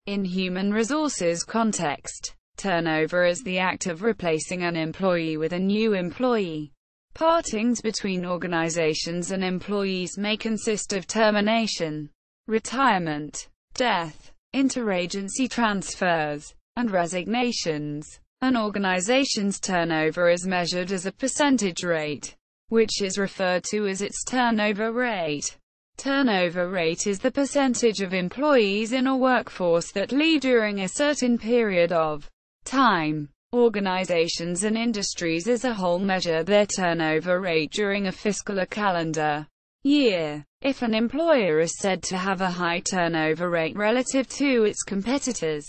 In human resources context, turnover is the act of replacing an employee with a new employee. Partings between organizations and employees may consist of termination, retirement, death, interagency transfers, and resignations. An organization's turnover is measured as a percentage rate, which is referred to as its turnover rate. Turnover rate is the percentage of employees in a workforce that leave during a certain period of time. Organizations and industries as a whole measure their turnover rate during a fiscal or calendar year. If an employer is said to have a high turnover rate relative to its competitors,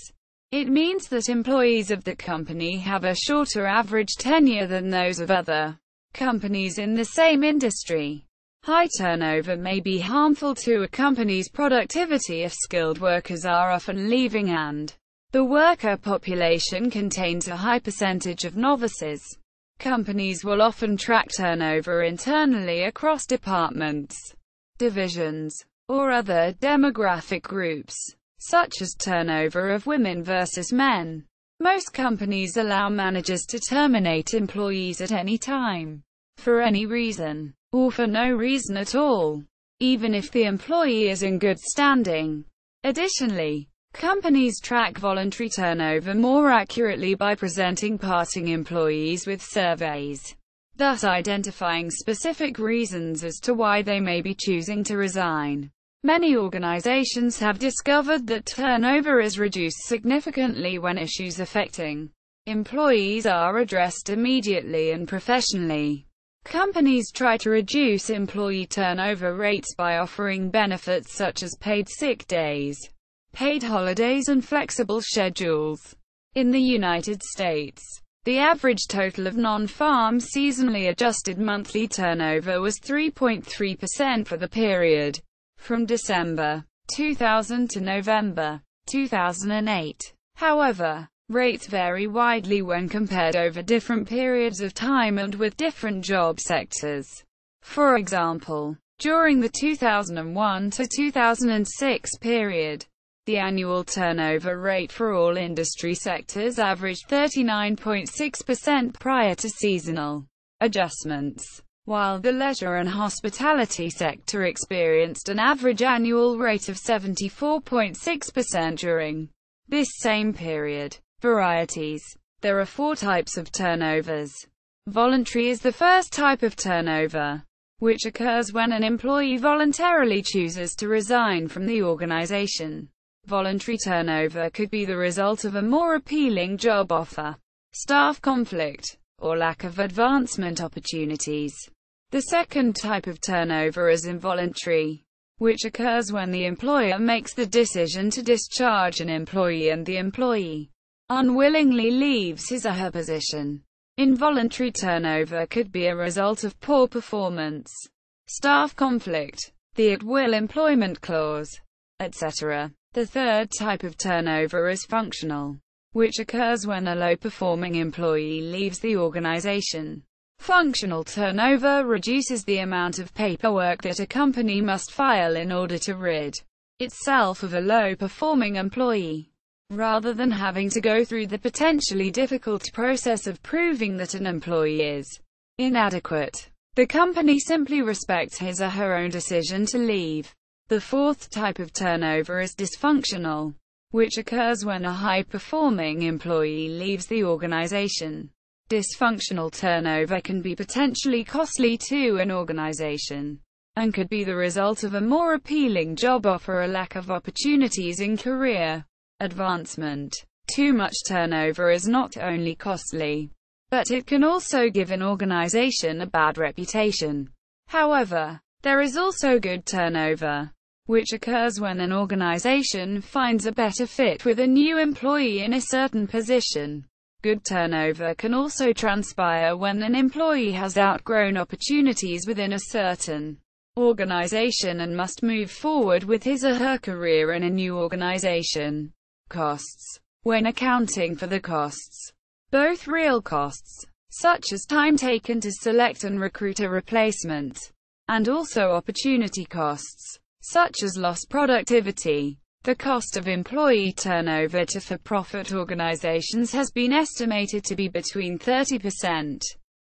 it means that employees of the company have a shorter average tenure than those of other companies in the same industry. High turnover may be harmful to a company's productivity if skilled workers are often leaving and the worker population contains a high percentage of novices. Companies will often track turnover internally across departments, divisions, or other demographic groups, such as turnover of women versus men. Most companies allow managers to terminate employees at any time, for any reason, or for no reason at all, even if the employee is in good standing. Additionally, companies track voluntary turnover more accurately by presenting parting employees with surveys, thus identifying specific reasons as to why they may be choosing to resign. Many organizations have discovered that turnover is reduced significantly when issues affecting employees are addressed immediately and professionally. Companies try to reduce employee turnover rates by offering benefits such as paid sick days, paid holidays and flexible schedules. In the United States, the average total of non-farm seasonally adjusted monthly turnover was 3.3% for the period from December 2000 to November 2008. However, rates vary widely when compared over different periods of time and with different job sectors. For example, during the 2001 to 2006 period, the annual turnover rate for all industry sectors averaged 39.6% prior to seasonal adjustments, while the leisure and hospitality sector experienced an average annual rate of 74.6% during this same period. Varieties. There are 4 types of turnovers. Voluntary is the first type of turnover, which occurs when an employee voluntarily chooses to resign from the organization. Voluntary turnover could be the result of a more appealing job offer, staff conflict, or lack of advancement opportunities. The second type of turnover is involuntary, which occurs when the employer makes the decision to discharge an employee and the employee unwillingly leaves his or her position. Involuntary turnover could be a result of poor performance, staff conflict, the at-will employment clause, etc. The third type of turnover is functional, which occurs when a low-performing employee leaves the organization. Functional turnover reduces the amount of paperwork that a company must file in order to rid itself of a low-performing employee, rather than having to go through the potentially difficult process of proving that an employee is inadequate. The company simply respects his or her own decision to leave. The fourth type of turnover is dysfunctional, which occurs when a high-performing employee leaves the organization. Dysfunctional turnover can be potentially costly to an organization, and could be the result of a more appealing job offer or lack of opportunities in career advancement. Too much turnover is not only costly, but it can also give an organization a bad reputation. However, there is also good turnover, which occurs when an organization finds a better fit with a new employee in a certain position. Good turnover can also transpire when an employee has outgrown opportunities within a certain organization and must move forward with his or her career in a new organization. Costs. When accounting for the costs, both real costs, such as time taken to select and recruit a replacement, and also opportunity costs, such as lost productivity, The cost of employee turnover to for-profit organizations has been estimated to be between 30%,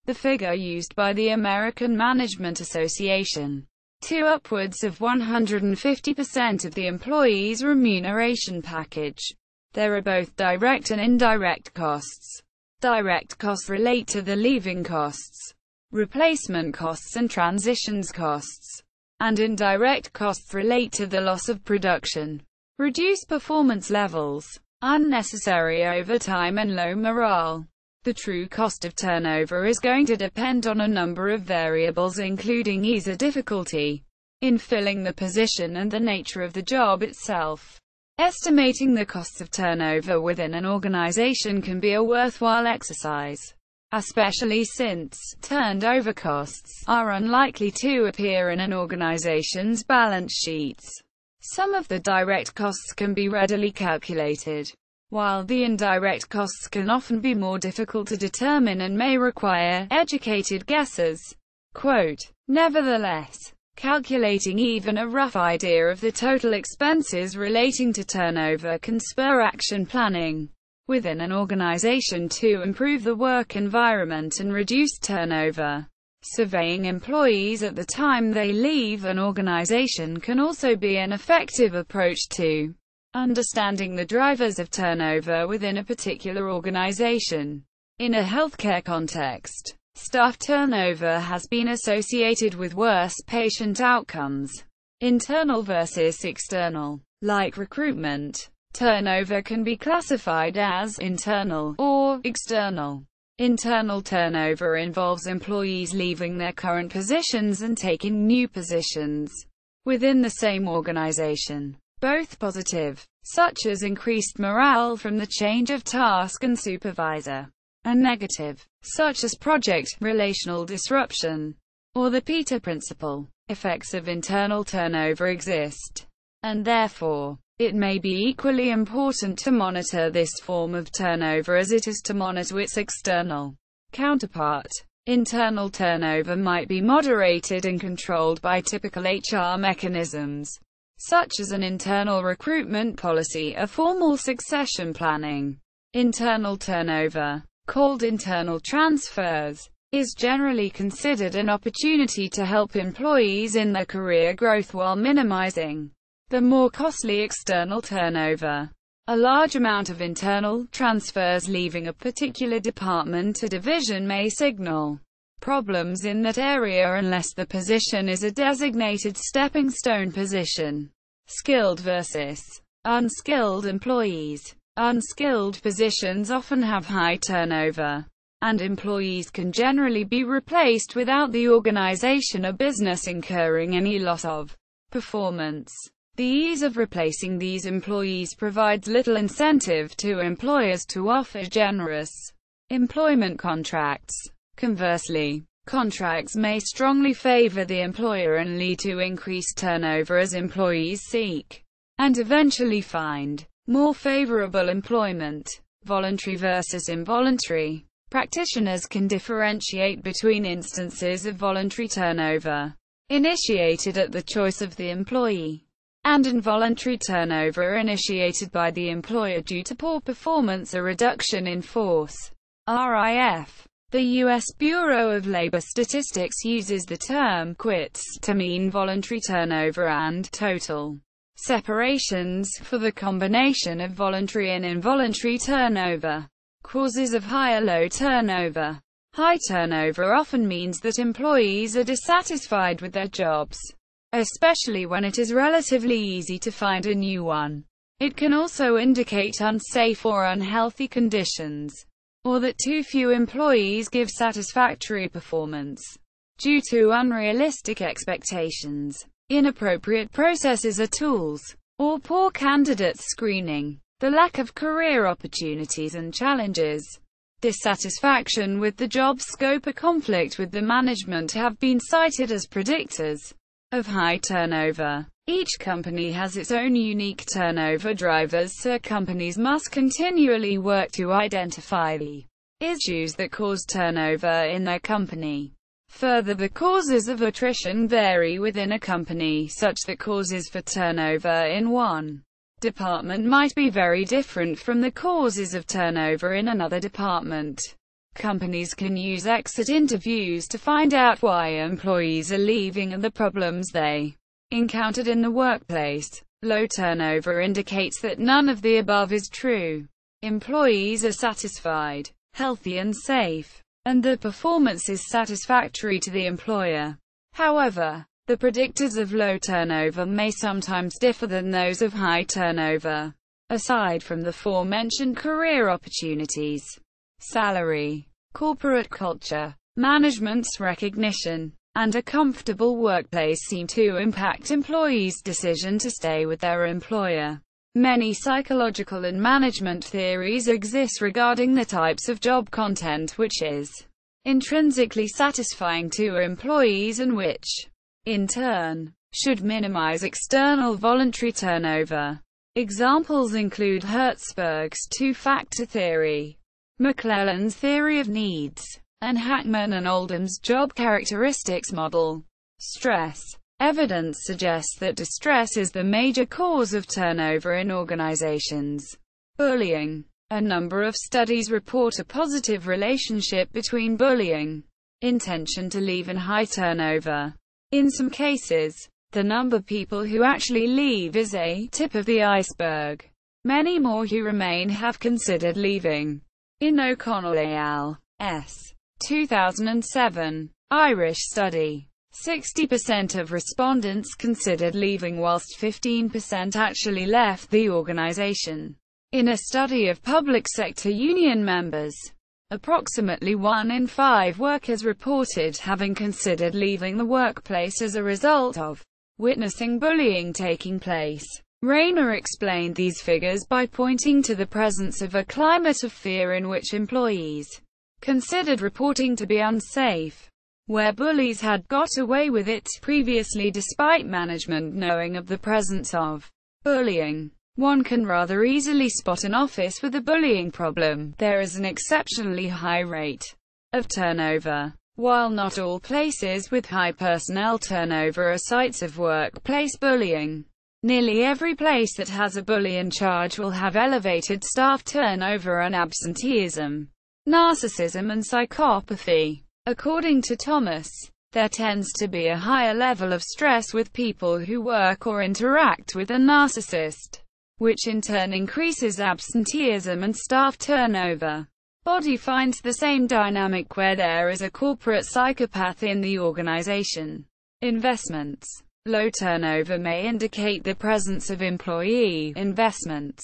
the figure used by the American Management Association, to upwards of 150% of the employee's remuneration package. There are both direct and indirect costs. Direct costs relate to the leaving costs, replacement costs and transitions costs, and indirect costs relate to the loss of production, reduced performance levels, unnecessary overtime and low morale. The true cost of turnover is going to depend on a number of variables, including ease or difficulty in filling the position and the nature of the job itself. Estimating the costs of turnover within an organization can be a worthwhile exercise, especially since turnover costs are unlikely to appear in an organization's balance sheets. Some of the direct costs can be readily calculated, while the indirect costs can often be more difficult to determine and may require educated guesses. Quote, nevertheless, calculating even a rough idea of the total expenses relating to turnover can spur action planning within an organization to improve the work environment and reduce turnover. Surveying employees at the time they leave an organization can also be an effective approach to understanding the drivers of turnover within a particular organization. In a healthcare context, staff turnover has been associated with worse patient outcomes, internal versus external. Like recruitment, turnover can be classified as internal or external. Internal turnover involves employees leaving their current positions and taking new positions within the same organization, both positive, such as increased morale from the change of task and supervisor, and negative, such as project, relational disruption, or the Peter principle. Effects of internal turnover exist, and therefore, it may be equally important to monitor this form of turnover as it is to monitor its external counterpart. Internal turnover might be moderated and controlled by typical HR mechanisms, such as an internal recruitment policy or formal succession planning. Internal turnover, called internal transfers, is generally considered an opportunity to help employees in their career growth while minimizing the more costly external turnover. A large amount of internal transfers leaving a particular department or division may signal problems in that area unless the position is a designated stepping stone position. Skilled versus unskilled employees. Unskilled positions often have high turnover, and employees can generally be replaced without the organization or business incurring any loss of performance. The ease of replacing these employees provides little incentive to employers to offer generous employment contracts. Conversely, contracts may strongly favor the employer and lead to increased turnover as employees seek, and eventually find, more favorable employment. Voluntary versus involuntary. Practitioners can differentiate between instances of voluntary turnover, initiated at the choice of the employee, and involuntary turnover initiated by the employer due to poor performance or reduction in force. RIF. The U.S. Bureau of Labor Statistics uses the term quits to mean voluntary turnover and total separations for the combination of voluntary and involuntary turnover. Causes of high or low turnover. High turnover often means that employees are dissatisfied with their jobs, especially when it is relatively easy to find a new one. It can also indicate unsafe or unhealthy conditions, or that too few employees give satisfactory performance due to unrealistic expectations, inappropriate processes or tools, or poor candidate screening. The lack of career opportunities and challenges. Dissatisfaction with the job scope or conflict with the management have been cited as predictors of high turnover. Each company has its own unique turnover drivers, so companies must continually work to identify the issues that cause turnover in their company. Further, the causes of attrition vary within a company, such that causes for turnover in one department might be very different from the causes of turnover in another department. Companies can use exit interviews to find out why employees are leaving and the problems they encountered in the workplace. Low turnover indicates that none of the above is true. Employees are satisfied, healthy and safe, and the performance is satisfactory to the employer. However, the predictors of low turnover may sometimes differ than those of high turnover. Aside from the aforementioned career opportunities, salary, corporate culture, management's recognition, and a comfortable workplace seem to impact employees' decision to stay with their employer. Many psychological and management theories exist regarding the types of job content which is intrinsically satisfying to employees and which, in turn, should minimize external voluntary turnover. Examples include Hertzberg's two-factor theory, McClellan's theory of needs, and Hackman and Oldham's job characteristics model. Stress. Evidence suggests that distress is the major cause of turnover in organizations. Bullying. A number of studies report a positive relationship between bullying, intention to leave, and high turnover. In some cases, the number of people who actually leave is a tip of the iceberg. Many more who remain have considered leaving. In O'Connell al. S. 2007 Irish study, 60% of respondents considered leaving whilst 15% actually left the organization. In a study of public sector union members, approximately 1 in 5 workers reported having considered leaving the workplace as a result of witnessing bullying taking place. Rayner explained these figures by pointing to the presence of a climate of fear in which employees considered reporting to be unsafe, where bullies had got away with it previously despite management knowing of the presence of bullying. One can rather easily spot an office with a bullying problem. There is an exceptionally high rate of turnover. While not all places with high personnel turnover are sites of workplace bullying, nearly every place that has a bully in charge will have elevated staff turnover and absenteeism. Narcissism and psychopathy. According to Thomas, there tends to be a higher level of stress with people who work or interact with a narcissist, which in turn increases absenteeism and staff turnover. Body finds the same dynamic where there is a corporate psychopath in the organization. Investments. Low turnover may indicate the presence of employee investments,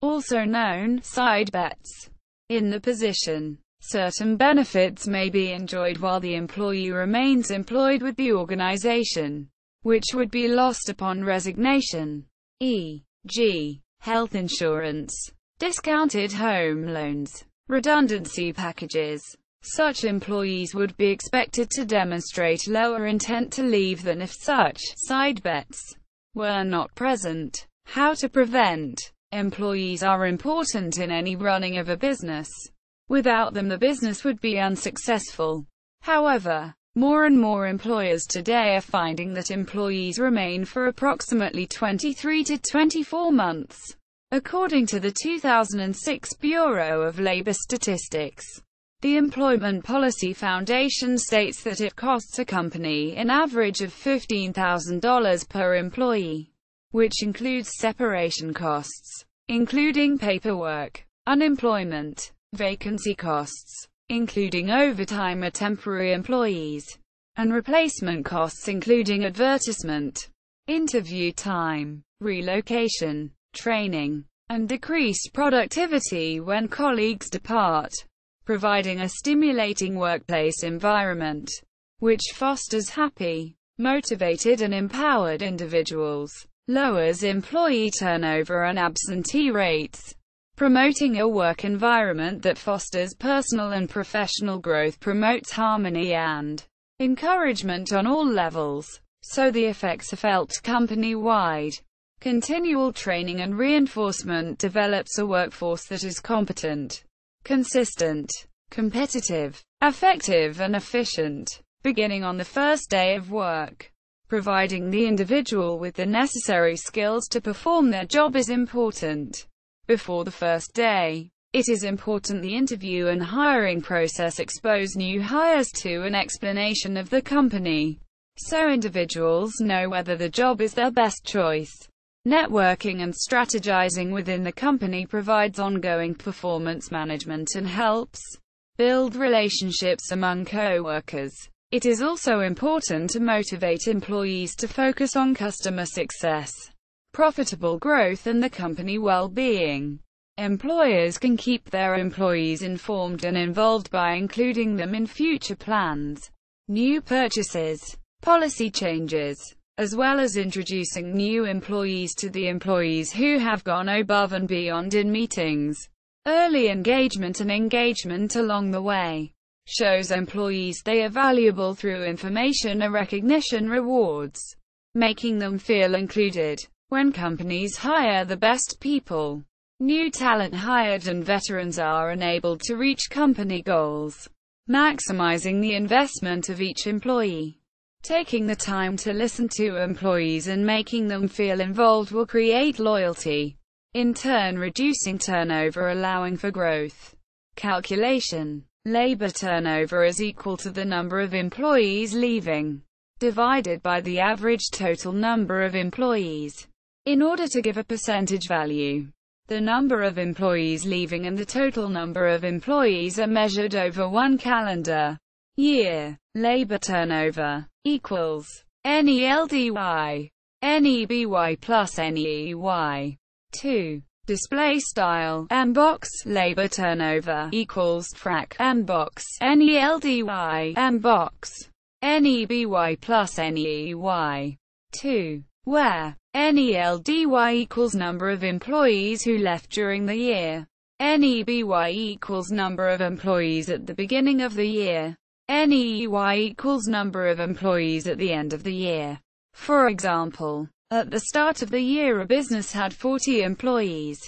also known side bets, in the position. Certain benefits may be enjoyed while the employee remains employed with the organization, which would be lost upon resignation, e.g., health insurance, discounted home loans, redundancy packages. Such employees would be expected to demonstrate lower intent to leave than if such side bets were not present. How to prevent. Employees are important in any running of a business. Without them, the business would be unsuccessful. However, more and more employers today are finding that employees remain for approximately 23 to 24 months, according to the 2006 Bureau of Labor Statistics. The Employment Policy Foundation states that it costs a company an average of $15,000 per employee, which includes separation costs, including paperwork, unemployment, vacancy costs, including overtime of temporary employees, and replacement costs including advertisement, interview time, relocation, training, and decreased productivity when colleagues depart. Providing a stimulating workplace environment, which fosters happy, motivated and empowered individuals, lowers employee turnover and absentee rates. Promoting a work environment that fosters personal and professional growth promotes harmony and encouragement on all levels, so the effects are felt company-wide. Continual training and reinforcement develops a workforce that is competent, consistent, competitive, effective and efficient, beginning on the first day of work. Providing the individual with the necessary skills to perform their job is important. Before the first day, it is important the interview and hiring process expose new hires to an explanation of the company, so individuals know whether the job is their best choice. Networking and strategizing within the company provides ongoing performance management and helps build relationships among co-workers. It is also important to motivate employees to focus on customer success, profitable growth and the company well-being. Employers can keep their employees informed and involved by including them in future plans, new purchases, policy changes, as well as introducing new employees to the employees who have gone above and beyond in meetings. Early engagement and engagement along the way shows employees they are valuable through information and recognition rewards, making them feel included. When companies hire the best people, new talent hired and veterans are enabled to reach company goals, maximizing the investment of each employee. Taking the time to listen to employees and making them feel involved will create loyalty, in turn reducing turnover, allowing for growth. Calculation. Labor turnover is equal to the number of employees leaving, divided by the average total number of employees. In order to give a percentage value, the number of employees leaving and the total number of employees are measured over one calendar year. Labor turnover equals NELDY, NEBY plus NEY. 2. Display style mbox labor turnover equals frac mbox NELDY mbox NEBY plus NEY. 2. Where NELDY equals number of employees who left during the year. NEBY equals number of employees at the beginning of the year. NEY equals number of employees at the end of the year. For example, at the start of the year a business had 40 employees,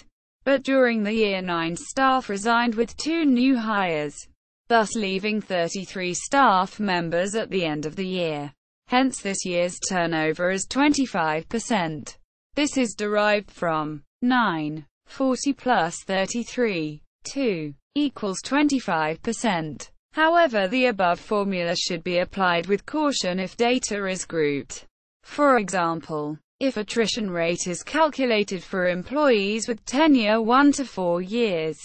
but during the year 9 staff resigned with 2 new hires, thus leaving 33 staff members at the end of the year. Hence this year's turnover is 25%. This is derived from 9, 40 plus 33, 2, equals 25%. However, the above formula should be applied with caution if data is grouped. For example, if attrition rate is calculated for employees with tenure 1 to 4 years,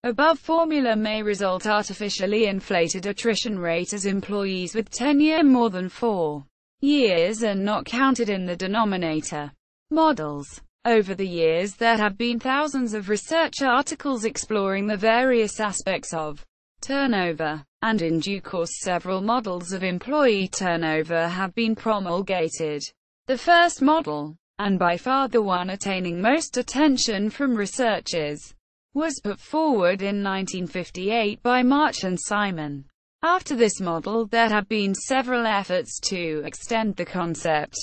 above formula may result artificially inflated attrition rate as employees with tenure more than 4 years are not counted in the denominator. Models. Over the years there have been thousands of research articles exploring the various aspects of turnover, and in due course several models of employee turnover have been promulgated. The first model, and by far the one attaining most attention from researchers, was put forward in 1958 by March and Simon. After this model, there have been several efforts to extend the concept.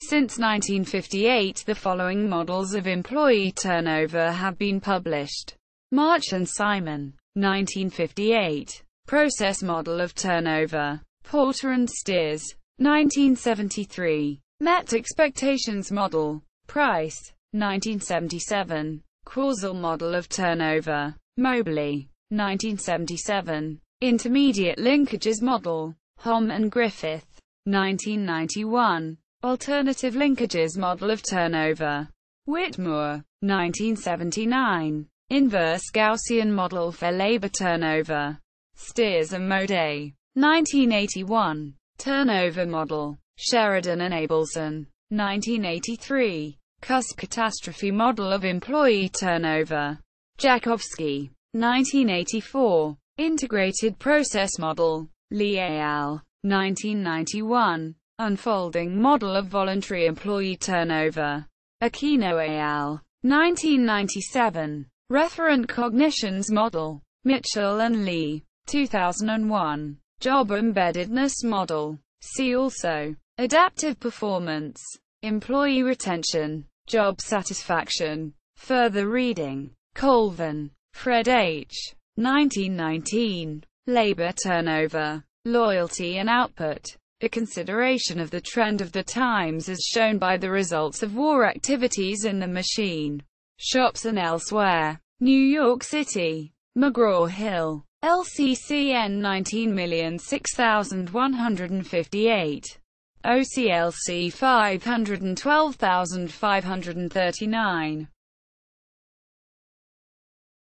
Since 1958, the following models of employee turnover have been published. March and Simon, 1958. Process model of turnover. Porter and Steers, 1973. Met expectations model. Price, 1977. Causal model of turnover. Mobley, 1977. Intermediate linkages model. Hom and Griffith, 1991. Alternative linkages model of turnover. Whitmore, 1979. Inverse Gaussian model for labor turnover. Steers and Moday, 1981. Turnover model. Sheridan and Abelson, 1983. Cusp catastrophe model of employee turnover. Jakovsky, 1984. Integrated process model. Lee et al., 1991. Unfolding model of voluntary employee turnover. Aquino et al., 1997. Referent cognitions model. Mitchell and Lee, 2001. Job embeddedness model. See also. Adaptive performance. Employee retention. Job satisfaction. Further reading. Colvin, Fred H. 1919. Labor turnover. Loyalty and output. A consideration of the trend of the times is shown by the results of war activities in the machine shops and elsewhere. New York City. McGraw-Hill. LCCN 19,006,158. OCLC 512,539.